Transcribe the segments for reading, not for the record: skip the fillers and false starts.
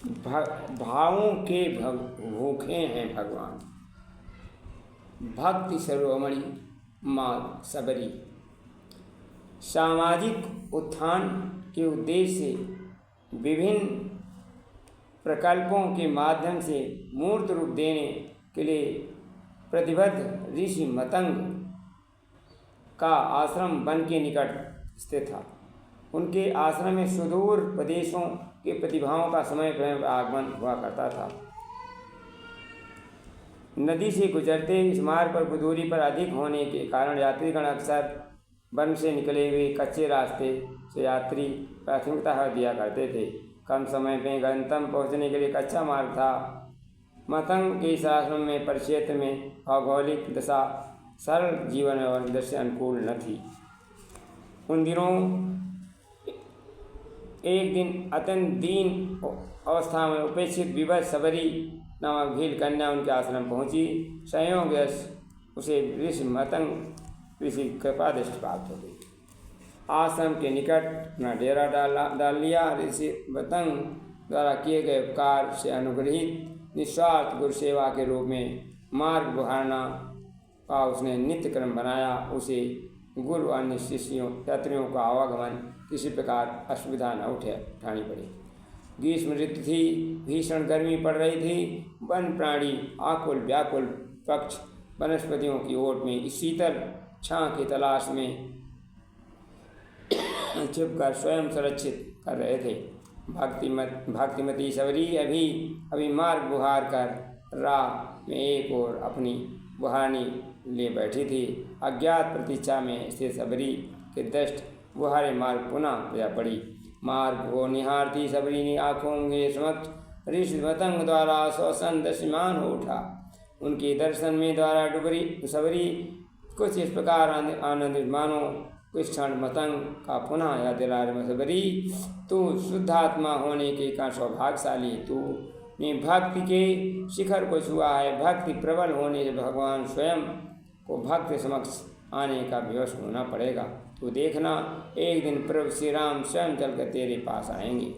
भावों के भूखे हैं भगवान। भक्ति सर्वमणि माँ सबरी। सामाजिक उत्थान के उद्देश्य से विभिन्न प्रकल्पों के माध्यम से मूर्त रूप देने के लिए प्रतिबद्ध ऋषि मतंग का आश्रम वन के निकट स्थित था। उनके आश्रम में सुदूर प्रदेशों के प्रतिभाओं का समय पर आगमन हुआ करता था। नदी से गुजरते इस मार्ग पर दूरी पर अधिक होने के कारण यात्रीगण अक्सर वन से निकले हुए कच्चे रास्ते से यात्री प्राथमिकता दिया करते थे। कम समय में गंतव्य पहुंचने के लिए कच्चा मार्ग था। मतंग के इस आश्रम में परिक्षेत्र में भौगोलिक दशा सरल जीवन और दृश्य अनुकूल न थी। उन दिनों एक दिन अत्यंत दीन अवस्था में उपेक्षित विवश सबरी नामक भील कन्या उनके आश्रम पहुंची। संयोगवश उसे ऋषि मतंग ऋषि कृपा दृष्टि प्राप्त हो गई। आश्रम के निकट अपना डेरा डाल लिया। ऋषि मतंग द्वारा किए गए उपकार से अनुग्रहित निस्वार्थ गुरु सेवा के रूप में मार्ग बुहारना का उसने नित्य क्रम बनाया। उसे गुरु अन्य शिष्यों यात्रियों का आवागमन किसी प्रकार असुविधा न उठानी पड़ी। ग्रीष्म ऋतु थी, भीषण गर्मी पड़ रही थी। वन प्राणी आकुल व्याकुल पक्ष वनस्पतियों की ओट में इस शीतल छां की तलाश में छिपकर स्वयं सुरक्षित कर रहे थे। भक्तिमती सबरी अभी मार्ग बुहार कर राह में एक और अपनी बुहानी ले बैठी थी। अज्ञात प्रतीक्षा में स्थित सबरी के दृष्ट बुहारे मार्ग पुनः जा पड़ी। मार्ग को निहारती सबरी ने आंखों के समक्ष ऋषि मतंग द्वारा श्वसन दृश्यमान हो उठा। उनके दर्शन में द्वारा डुबरी सबरी कुछ इस प्रकार आनंदित मानो कुछ क्षण मतंग का पुनः याद दिला रहे। सबरी, तू शुद्धात्मा होने के कारण सौभाग्यशाली। तू ने भक्ति के शिखर को छुआ है। भक्ति प्रबल होने से भगवान स्वयं को भक्त समक्ष आने का विवश होना पड़ेगा। तो देखना, एक दिन प्रभु श्री राम स्वयं चलकर तेरे पास आएंगे।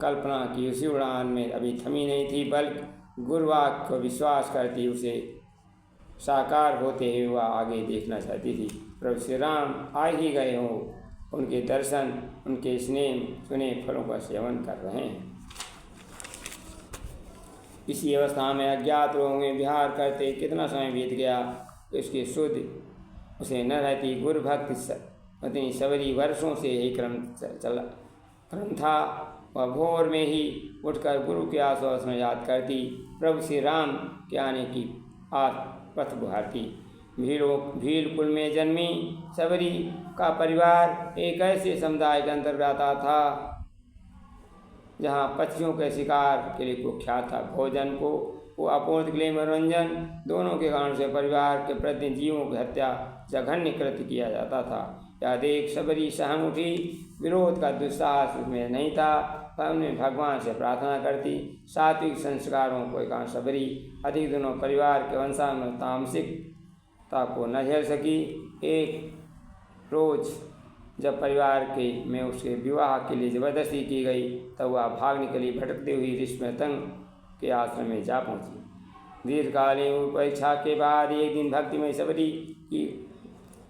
कल्पना की उसी उड़ान में अभी थमी नहीं थी, बल्कि गुरुवाक्य को विश्वास करती उसे साकार होते हुए वह आगे देखना चाहती थी। प्रभु श्री राम आ ही गए हो। उनके दर्शन, उनके स्नेह सुने फलों का सेवन कर रहे हैं। इसी अवस्था में अज्ञात लोगों में विहार करते कितना समय बीत गया, उसकी शुद्ध उसे न रहती। गुरु भक्ति पत्नी सबरी वर्षों से यही क्रम था। वह भोर में ही उठकर गुरु के आश्वास में याद करती, प्रभु श्री राम के आने की पथ बुहारती। भील कुल में जन्मी सबरी का परिवार एक ऐसे समुदाय के अंतर्गत आता था जहाँ पक्षियों के शिकार के लिए कुख्यात था। भोजन को वो अपूर्त के लिए मनोरंजन दोनों के कारण से परिवार के प्रति जीवों की हत्या जघन्य कृत्य किया जाता था। यह देख सबरी सहम उठी। विरोध का दुस्साहस उसमें नहीं था, पर उन्हें भगवान से प्रार्थना करती। सात्विक संस्कारों को कारण सबरी अधिक दिनों परिवार के वंशानुगत तामसिकता को न झेल सकी। एक रोज जब परिवार के में उसके विवाह के लिए जबरदस्ती की गई, तब वह भाग निकली। भटकती हुई ऋषि मतंग के आश्रम में जा पहुंची। दीर्घकालीन परीक्षा के बाद एक दिन भक्तिमय सबरी की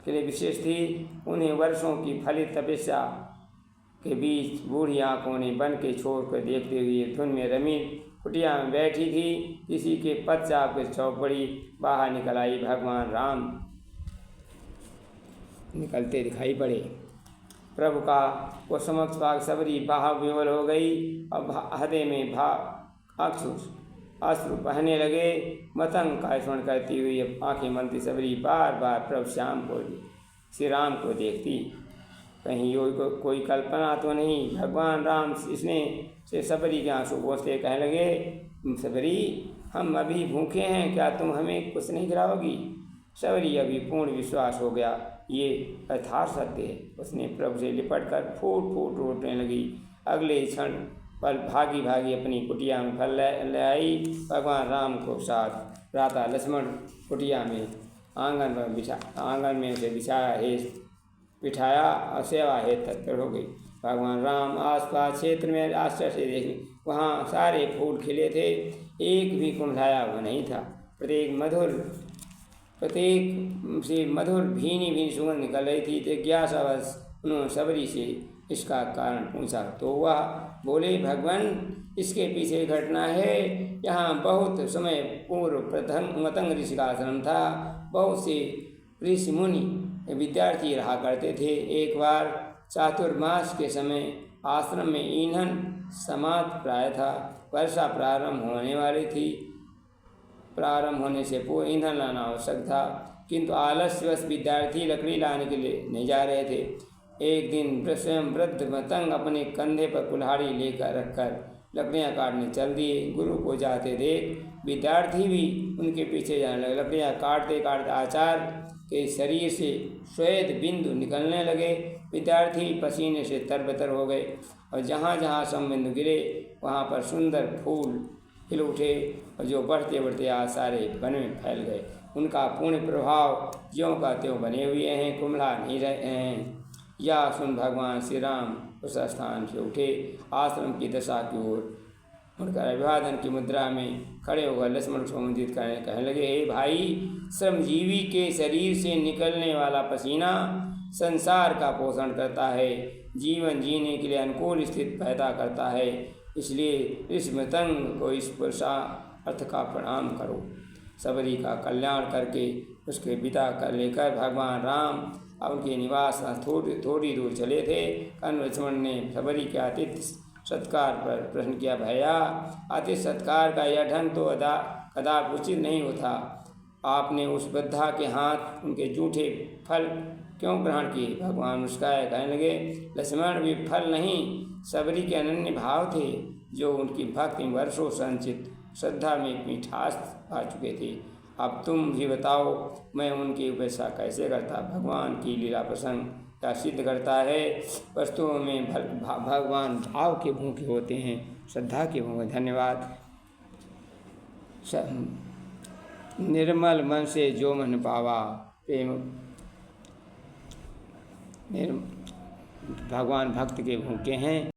के लिए विशेष थी। उन्हें वर्षों की फलित तपस्या के बीच बूढ़ी आंखों ने बन के छोड़ कर देखते हुए धुन में रमी कुटिया में बैठी थी। किसी के पदचाप के चौपड़ी बाहर निकल आई। भगवान राम निकलते दिखाई पड़े। प्रभु का वो समक्ष पाक सबरी भाव विवल हो गई। अब हृदय में अश्रु बहने लगे। मतंग का स्मरण करती हुई आंखें मलती सबरी बार बार प्रभु श्री राम को देखती। कहीं कोई कल्पना तो नहीं। भगवान राम स्नेह से सबरी के आंसू पोंछते कहने लगे, सबरी, हम अभी भूखे हैं, क्या तुम हमें कुछ नहीं खिलाओगी? सबरी अभी पूर्ण विश्वास हो गया, ये यथार्थ सत्य है। उसने प्रभु से लिपट कर फूट फूट रोने लगी। अगले क्षण पल भागी भागी अपनी कुटिया में फल ले आई। भगवान राम को साथ भ्राता लक्ष्मण कुटिया में आंगन में उसे बिठाया और सेवा हेतु तत्पर हो गई। भगवान राम आसपास क्षेत्र में आश्चर्य से देखे, वहाँ सारे फूल खिले थे, एक भी कुंढाया हुआ नहीं था। प्रत्येक से मधुर भीनी भीनी सुगंध निकल रही थी। जिज्ञासावश उन्होंने सबरी से इसका कारण पूछा तो वह बोले, भगवान इसके पीछे घटना है। यहाँ बहुत समय पूर्व मतंग ऋषि का आश्रम था। बहुत से ऋषि मुनि विद्यार्थी रहा करते थे। एक बार चातुर्मास के समय आश्रम में ईंधन समाप्त प्राय था। वर्षा प्रारंभ होने वाली थी। प्रारंभ होने से पूर्व ईंधन लाना आवश्यक था, किंतु आलस्यवश विद्यार्थी लकड़ी लाने के लिए नहीं जा रहे थे। एक दिन स्वयं वृद्ध मतंग अपने कंधे पर कुल्हाड़ी लेकर रखकर लकड़ियाँ काटने चल दिए। गुरु को जाते देख विद्यार्थी भी उनके पीछे जाने लगे। लकड़ियाँ काटते काटते आचार्य के शरीर से श्वेत बिंदु निकलने लगे। विद्यार्थी पसीने से तरबतर हो गए और जहाँ जहाँ समबिंदु गिरे वहाँ पर सुंदर फूल खिल उठे और जो बढ़ते बढ़ते आज सारे वन में फैल गए। उनका पूर्ण प्रभाव ज्यों का त्यों बने हुए हैं, कुम्हला नहीं रहे हैं। या सुन भगवान श्री राम उस स्थान से उठे, आश्रम की दशा की ओर उनका अभिवादन की मुद्रा में खड़े होकर लक्ष्मण को संबोधित कहने लगे, हे भाई, श्रमजीवी के शरीर से निकलने वाला पसीना संसार का पोषण करता है, जीवन जीने के लिए अनुकूल स्थिति पैदा करता है। इसलिए इस मतंग को इस पुरुषार्थ का प्रणाम करो। सबरी का कल्याण करके उसके पिता कर लेकर भगवान राम अब उनके निवास थोड़ी दूर चले थे। कर्ण लक्ष्मण ने सबरी के आतिथ्य सत्कार पर प्रश्न किया, भैया, आतिथ्य सत्कार का यह ढंग तो कदापि उचित नहीं होता। आपने उस वृद्धा के हाथ उनके जूठे फल क्यों ग्रहण किए? भगवान मुस्काए कहने लगे, लक्ष्मण भी फल नहीं, सबरी के अनन्य भाव थे, जो उनकी भक्ति में वर्षों संचित श्रद्धा में एक मिठास पा चुके थे। अब तुम भी बताओ, मैं उनकी उपेक्षा कैसे करता? भगवान की लीला प्रसंग क्या सिद्ध करता है? वस्तुओं में भगवान भाव के भूखे होते हैं, श्रद्धा के भूखे। धन्यवाद। निर्मल मन से जो मन पावा, प्रेम भगवान भक्त के भूखे हैं।